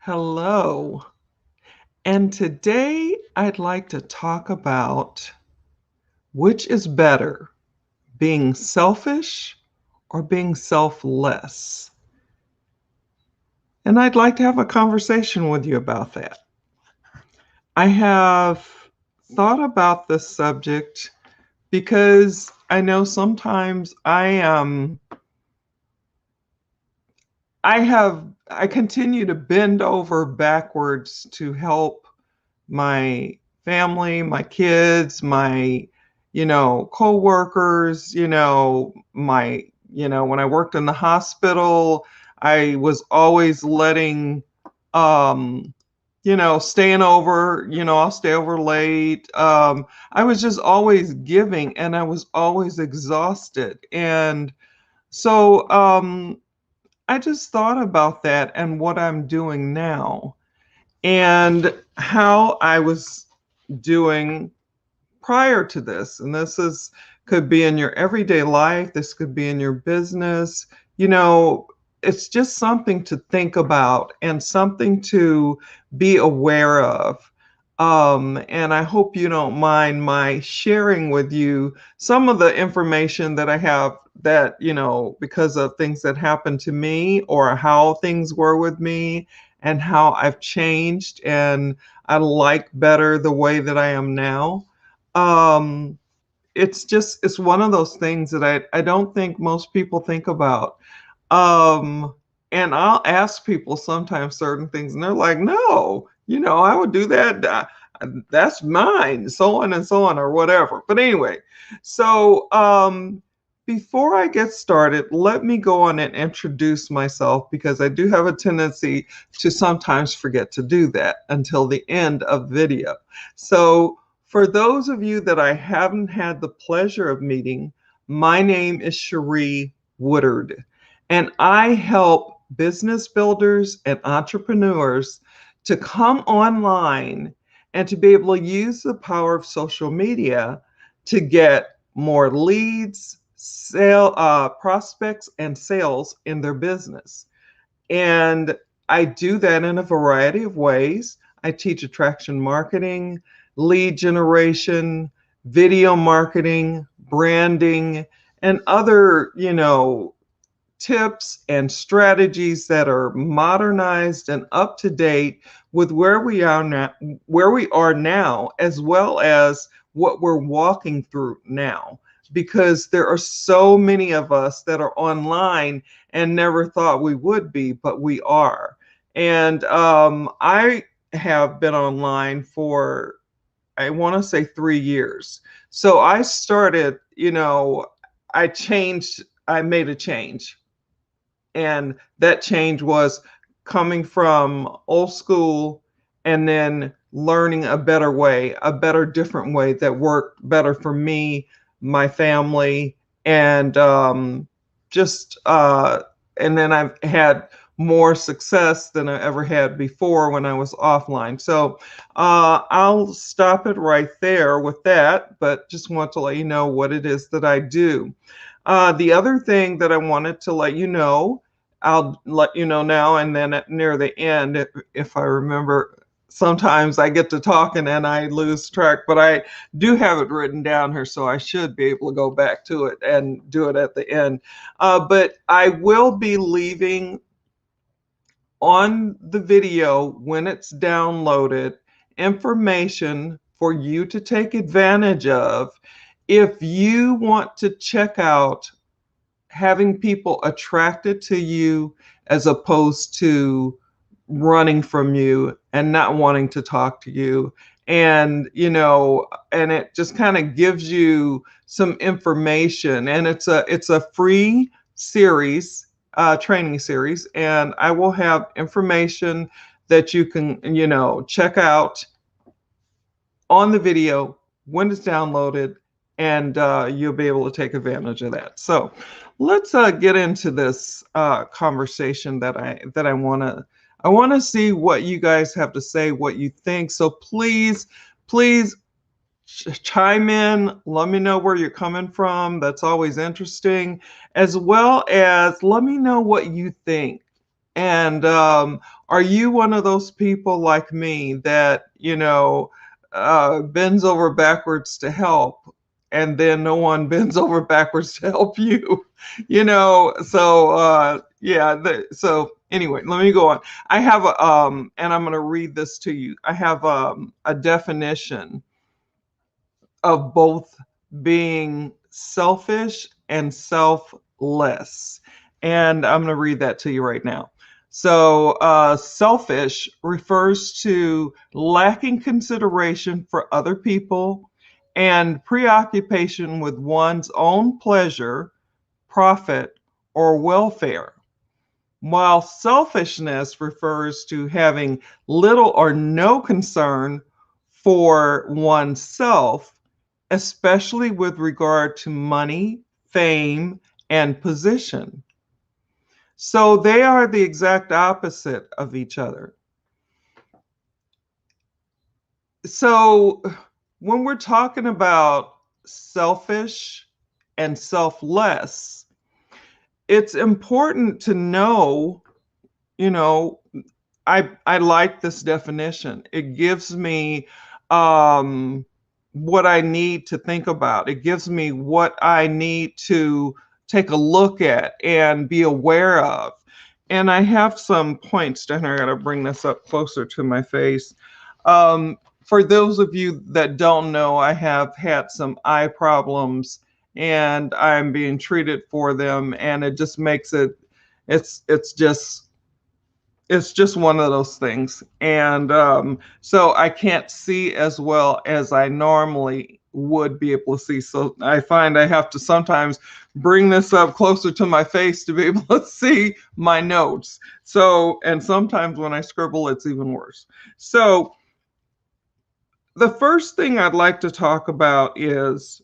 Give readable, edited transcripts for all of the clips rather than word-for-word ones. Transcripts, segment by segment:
Hello. And today I'd like to talk about which is better, being selfish or being selfless. And I'd like to have a conversation with you about that. I have thought about this subject because I know sometimes I continue to bend over backwards to help my family, my kids, my, coworkers, when I worked in the hospital, I was always letting, um, staying over, I'll stay over late. I was just always giving and I was always exhausted. And so I just thought about that and what I'm doing now and how I was doing prior to this. And this is could be in your everyday life, this could be in your business. You know, it's just something to think about and something to be aware of. And I hope you don't mind my sharing with you some of the information that I have that, because of things that happened to me or how things were with me and how I've changed and I like better the way that I am now. Um, it's one of those things that I don't think most people think about. Um, and I'll ask people sometimes certain things, and they're like, "No, I would do that. That's mine," so on and so on, or whatever. But anyway, so before I get started, let me go on and introduce myself because I do have a tendency to sometimes forget to do that until the end of video. So for those of you that I haven't had the pleasure of meeting, my name is Cherie Woodard, and I help business builders and entrepreneurs to come online and to be able to use the power of social media to get more leads, prospects, and sales in their business. And I do that in a variety of ways. I teach attraction marketing, lead generation, video marketing, branding, and other, tips and strategies that are modernized and up to date with where we are now, as well as what we're walking through now. Because there are so many of us that are online and never thought we would be, but we are. And I have been online for, I want to say 3 years. So I started, I made a change. And that change was coming from old school and then learning a better way, a better, different way that worked better for me, my family, and just, and then I've had more success than I ever had before when I was offline. So I'll stop it right there with that, but just want to let you know what it is that I do. The other thing that I wanted to let you know, I'll let you know now, and then near the end, if I remember, sometimes I get to talking and I lose track, but I do have it written down here, so I should be able to go back to it and do it at the end. But I will be leaving on the video when it's downloaded information for you to take advantage of if you want to check out having people attracted to you as opposed to running from you and not wanting to talk to you. And and it just kind of gives you some information, and it's a free series, training series, and I will have information that you can check out on the video when it's downloaded, and you'll be able to take advantage of that. So let's get into this conversation that I want to see what you guys have to say, what you think. So please chime in. Let me know where you're coming from. That's always interesting, as well as let me know what you think. And are you one of those people like me that, bends over backwards to help, and then no one bends over backwards to help you? Yeah. So anyway, let me go on. I have and I'm going to read this to you. I have a definition of both being selfish and selfless. And I'm going to read that to you right now. So, selfish refers to lacking consideration for other people and preoccupation with one's own pleasure, profit, or welfare. While selfishness refers to having little or no concern for oneself, especially with regard to money, fame, and position. So they are the exact opposite of each other. So when we're talking about selfish and selfless, it's important to know, you know, I like this definition. It gives me what I need to think about. It gives me what I need to take a look at and be aware of. And I have some points down here. I got to bring this up closer to my face. For those of you that don't know, I have had some eye problems and I'm being treated for them, and it just makes it's it's just it's just one of those things. And so I can't see as well as I normally would be able to see. So I find I have to sometimes bring this up closer to my face to be able to see my notes. So, and sometimes when I scribble, it's even worse. So the first thing I'd like to talk about is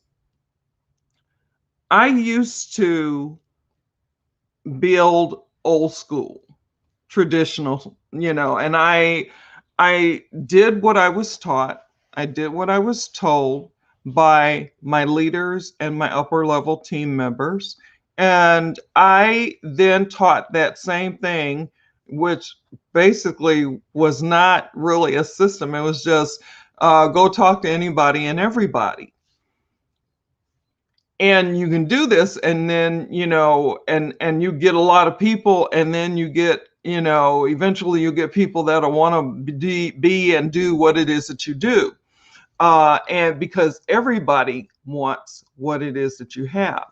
I used to build old school, traditional, and I did what I was taught. I did what I was told by my leaders and my upper level team members. And I then taught that same thing, which basically was not really a system. It was just go talk to anybody and everybody. And you can do this, and then and you get a lot of people, and then you get, eventually you get people that'll want to be and do what it is that you do, and because everybody wants what it is that you have.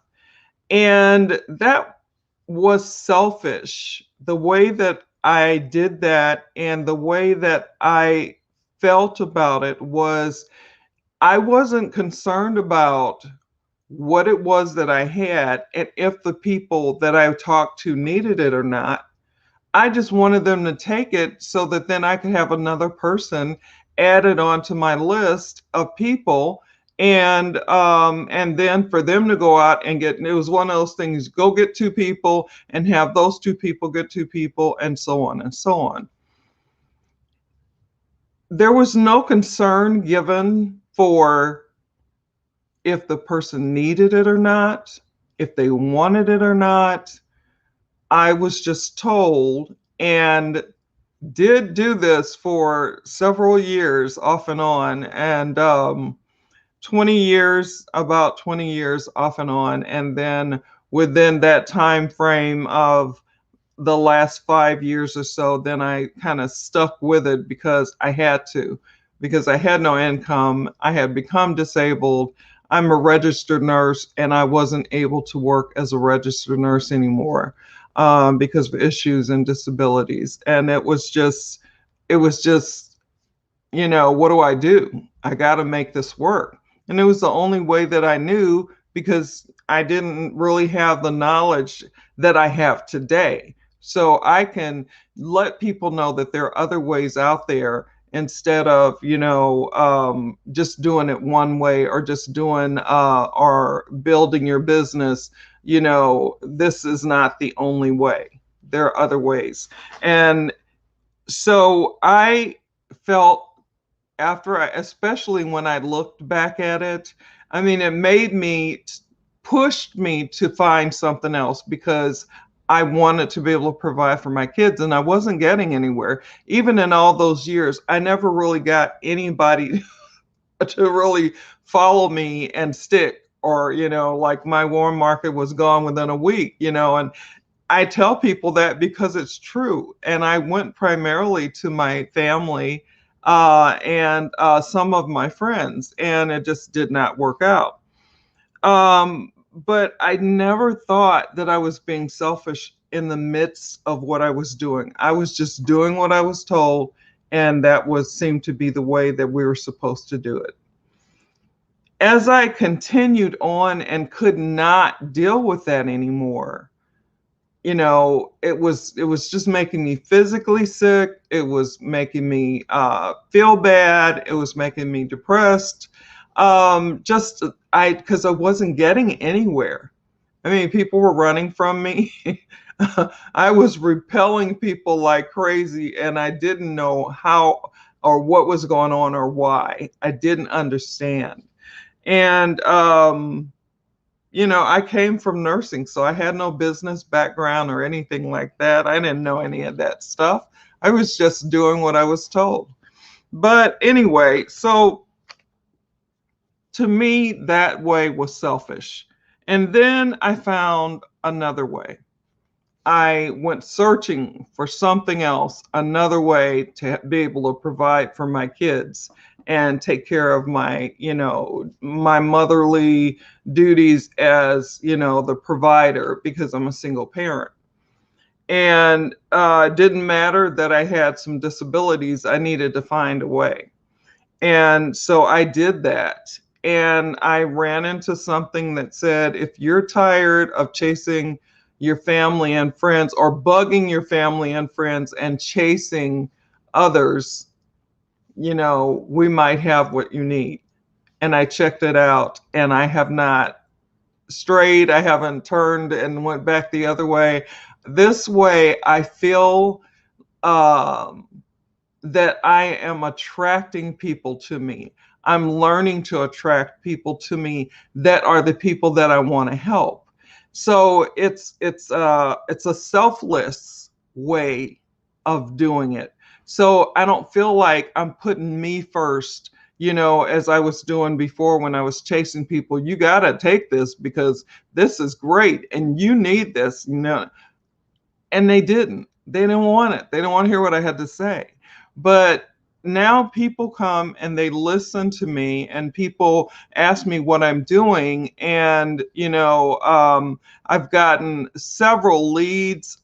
And that was selfish, the way that I did that, and the way that I felt about it was I wasn't concerned about what it was that I had and if the people that I talked to needed it or not. I just wanted them to take it so that then I could have another person added onto my list of people, and then for them to go out and get, it was one of those things, go get two people and have those two people get two people, and so on and so on. There was no concern given for if the person needed it or not, if they wanted it or not. I was just told, and did do this for several years off and on, and 20 years, about 20 years off and on. And then within that time frame of the last 5 years or so, then I kind of stuck with it because I had to, because I had no income. I had become disabled. I'm a registered nurse, and I wasn't able to work as a registered nurse anymore because of issues and disabilities. And it was just, what do I do? I got to make this work. And it was the only way that I knew, because I didn't really have the knowledge that I have today. So I can let people know that there are other ways out there, instead of, just doing it one way, or just doing or building your business. This is not the only way. There are other ways. And so I felt, especially when I looked back at it, I mean, it pushed me to find something else, because I wanted to be able to provide for my kids, and I wasn't getting anywhere. Even in all those years, I never really got anybody to really follow me and stick, or, like my warm market was gone within a week, and I tell people that because it's true. And I went primarily to my family and some of my friends, and it just did not work out. But I never thought that I was being selfish in the midst of what I was doing. I was just doing what I was told, and that was seemed to be the way that we were supposed to do it. As I continued on and could not deal with that anymore, it was just making me physically sick. It was making me feel bad. It was making me depressed. Just because I wasn't getting anywhere. I mean, people were running from me. I was repelling people like crazy, and I didn't know how or what was going on or why. I didn't understand. And I came from nursing, so I had no business background or anything like that. I didn't know any of that stuff. I was just doing what I was told. But anyway, so to me, that way was selfish. And then I found another way. I went searching for something else, another way to be able to provide for my kids and take care of my motherly duties as, the provider, because I'm a single parent. And it didn't matter that I had some disabilities, I needed to find a way. And so I did that. And I ran into something that said, if you're tired of chasing your family and friends, or bugging your family and friends and chasing others, we might have what you need. And I checked it out, and I have not strayed. I haven't turned and went back the other way. This way, I feel um, that I am attracting people to me. I'm learning to attract people to me that are the people that I want to help. So it's a selfless way of doing it. So I don't feel like I'm putting me first, as I was doing before when I was chasing people. You got to take this because this is great and you need this. And they didn't. They didn't want it. They didn't want to hear what I had to say. But now people come and they listen to me, and people ask me what I'm doing. And, I've gotten several leads,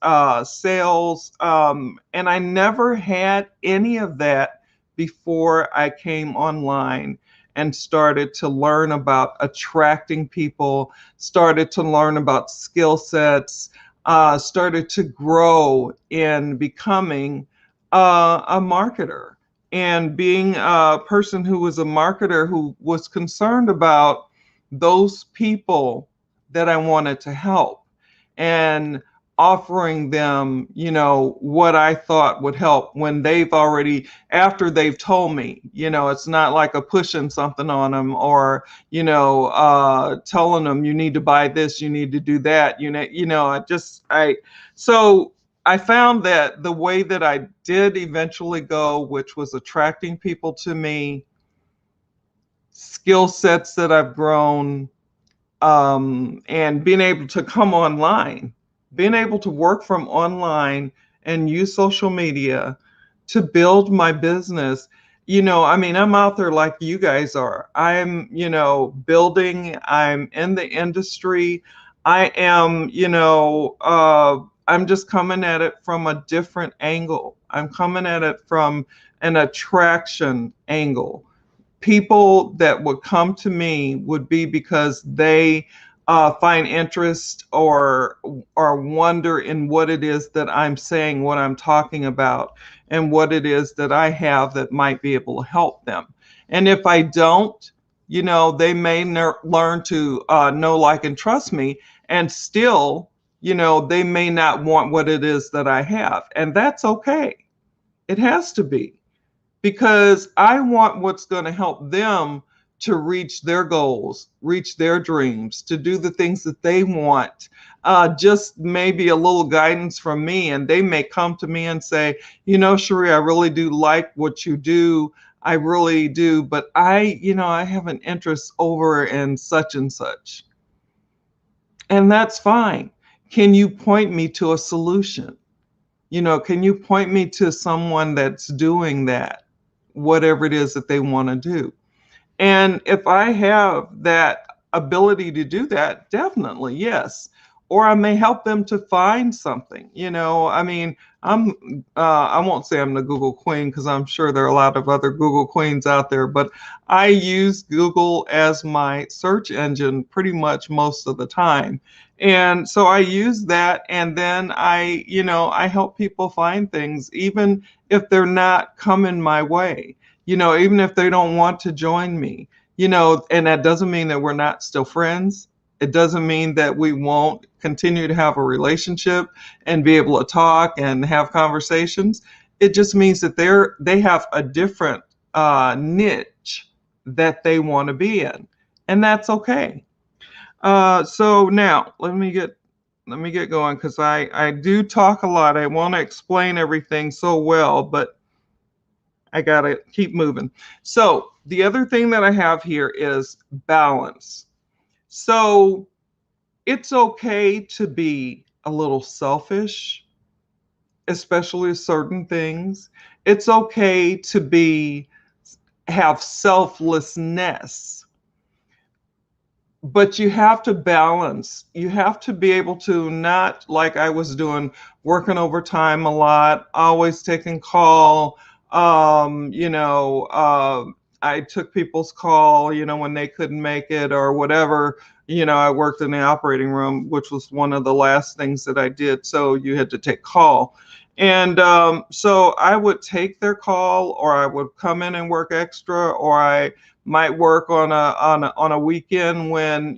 sales, and I never had any of that before I came online and started to learn about attracting people, started to learn about skill sets, started to grow in becoming a marketer, and being a person who was a marketer who was concerned about those people that I wanted to help, and offering them, what I thought would help when they've already, after they've told me, it's not like a pushing something on them, or, telling them you need to buy this, you need to do that, so I found that the way that I did eventually go, which was attracting people to me, skill sets that I've grown, and being able to come online, being able to work from online and use social media to build my business. I mean, I'm out there like you guys are. I'm, building, I'm in the industry. I am, I'm just coming at it from a different angle. I'm coming at it from an attraction angle. People that would come to me would be because they find interest or wonder in what it is that I'm saying, what I'm talking about, and what it is that I have that might be able to help them. And if I don't, they may learn to know, like, and trust me, and still, they may not want what it is that I have. And that's okay. It has to be, because I want what's going to help them to reach their goals, reach their dreams, to do the things that they want. Just maybe a little guidance from me, and they may come to me and say, you know, Cherie, I really do like what you do. I really do, but I have an interest over in such and such. And that's fine. Can you point me to a solution? Can you point me to someone that's doing that, whatever it is that they want to do? And if I have that ability to do that, definitely, yes. Or I may help them to find something. I mean, I won't say I'm the Google queen because I'm sure there are a lot of other Google queens out there, but I use Google as my search engine pretty much most of the time. And so I use that, and then I help people find things, even if they're not coming my way, even if they don't want to join me, and that doesn't mean that we're not still friends. It doesn't mean that we won't continue to have a relationship and be able to talk and have conversations. It just means that they have a different niche that they want to be in, and that's okay. So now let me get going, because I do talk a lot. I want to explain everything so well, but I gotta keep moving. So the other thing that I have here is balance. So it's okay to be a little selfish, especially certain things. It's okay to have selflessness, but you have to balance. You have to be able to, not like I was doing, working overtime a lot, always taking call. I took people's call, when they couldn't make it or whatever. I worked in the operating room, which was one of the last things that I did. So you had to take call. And so I would take their call, or I would come in and work extra, or I might work on a weekend when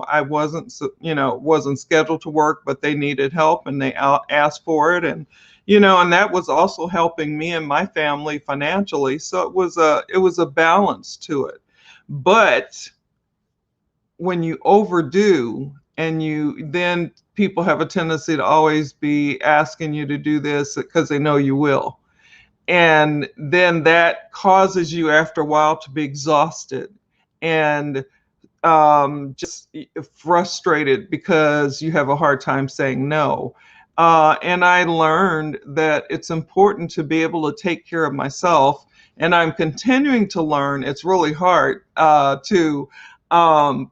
I wasn't scheduled to work, but they needed help and they asked for it. And that was also helping me and my family financially. So it was a balance to it. But when you overdo, and then people have a tendency to always be asking you to do this because they know you will. And then that causes you after a while to be exhausted and just frustrated because you have a hard time saying no. And I learned that it's important to be able to take care of myself. And I'm continuing to learn. It's really hard to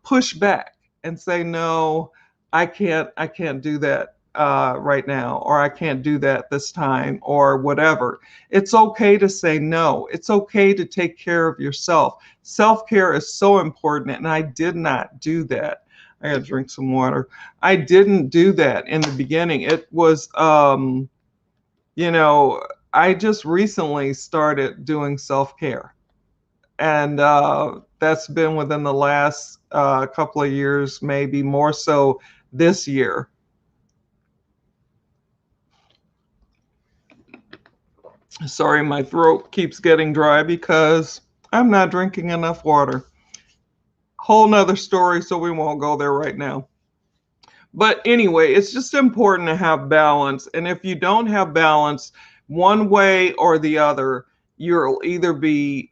push back and say, no, I can't do that right now, or I can't do that this time, or whatever. It's okay to say no. It's okay to take care of yourself. Self-care is so important, and I did not do that. I gotta drink some water. I didn't do that in the beginning. It was, you know, I just recently started doing self-care, and that's been within the last couple of years, maybe more so this year. Sorry, my throat keeps getting dry because I'm not drinking enough water. Whole nother story, so we won't go there right now. But anyway, it's just important to have balance. And if you don't have balance, one way or the other, you'll either be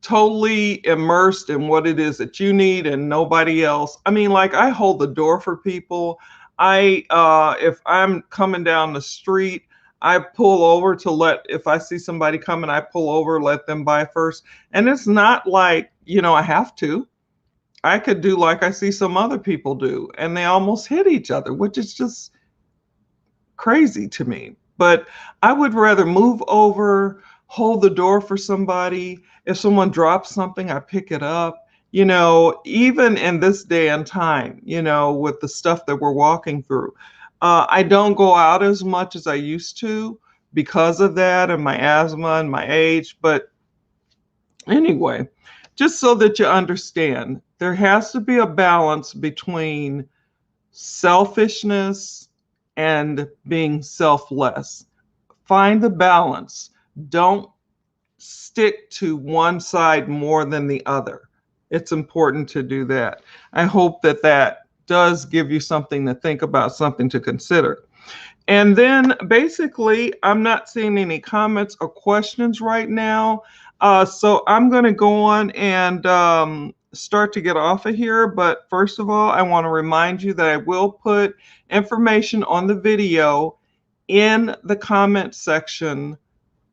totally immersed in what it is that you need and nobody else. I mean, like, I hold the door for people. If I'm coming down the street, I pull over to if I see somebody coming, I pull over, let them by first. And it's not like, I have to. I could do like I see some other people do, and they almost hit each other, which is just crazy to me. But I would rather move over, hold the door for somebody. If someone drops something, I pick it up. Even in this day and time, with the stuff that we're walking through, I don't go out as much as I used to because of that and my asthma and my age. But anyway, just so that you understand, there has to be a balance between selfishness and being selfless. Find the balance. Don't stick to one side more than the other. it's important to do that. I hope that that does give you something to think about, something to consider. And then basically, I'm not seeing any comments or questions right now. So I'm going to go on and start to get off of here. But first of all, I want to remind you that I will put information on the video in the comment section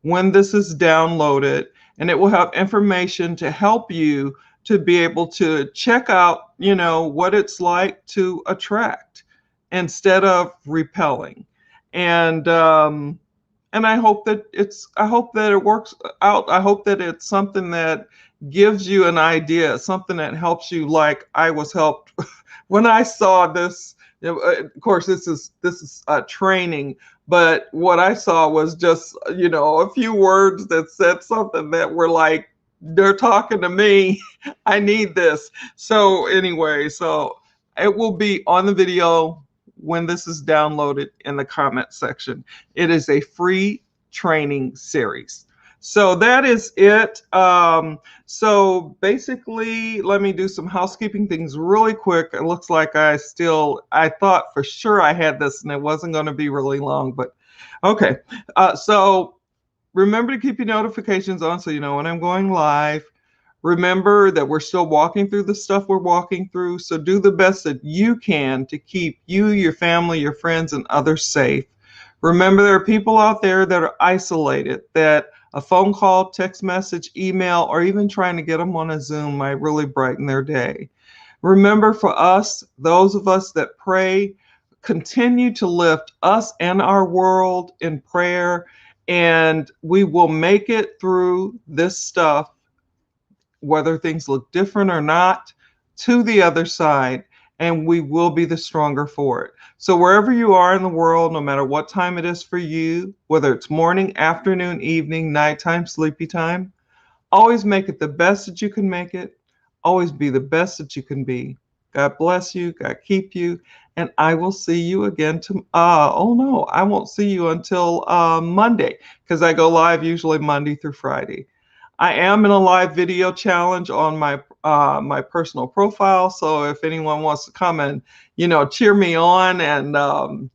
when this is downloaded, and it will have information to help you to be able to check out, what it's like to attract instead of repelling. And I hope that it works out. I hope that it's something that gives you an idea, something that helps you, like I was helped when I saw this. Of course, this is training, but what I saw was just, a few words that said something that were like, they're talking to me. I need this. So anyway, so it will be on the video when this is downloaded in the comment section. It is a free training series. So that is it. So basically, let me do some housekeeping things really quick. It looks like I thought for sure I had this and it wasn't going to be really long, but okay. So remember to keep your notifications on so you know when I'm going live. Remember that we're still walking through the stuff we're walking through. So do the best that you can to keep you, your family, your friends, and others safe. Remember, there are people out there that are isolated, that a phone call, text message, email, or even trying to get them on a Zoom might really brighten their day. Remember, for us, those of us that pray, continue to lift us and our world in prayer, and we will make it through this stuff, whether things look different or not, to the other side, and we will be the stronger for it. So wherever you are in the world, no matter what time it is for you, whether it's morning, afternoon, evening, nighttime, sleepy time, always make it the best that you can make it. Always be the best that you can be. God bless you. God keep you. And I will see you again oh no, I won't see you until Monday, because I go live usually Monday through Friday. I am in a live video challenge on my personal profile. So if anyone wants to come and, cheer me on and,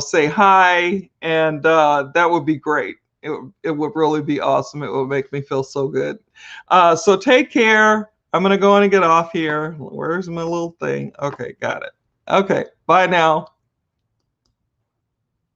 say hi, and that would be great. It would really be awesome. It would make me feel so good. So take care. I'm going to go on and get off here. Where's my little thing? Okay, got it. Okay, bye now.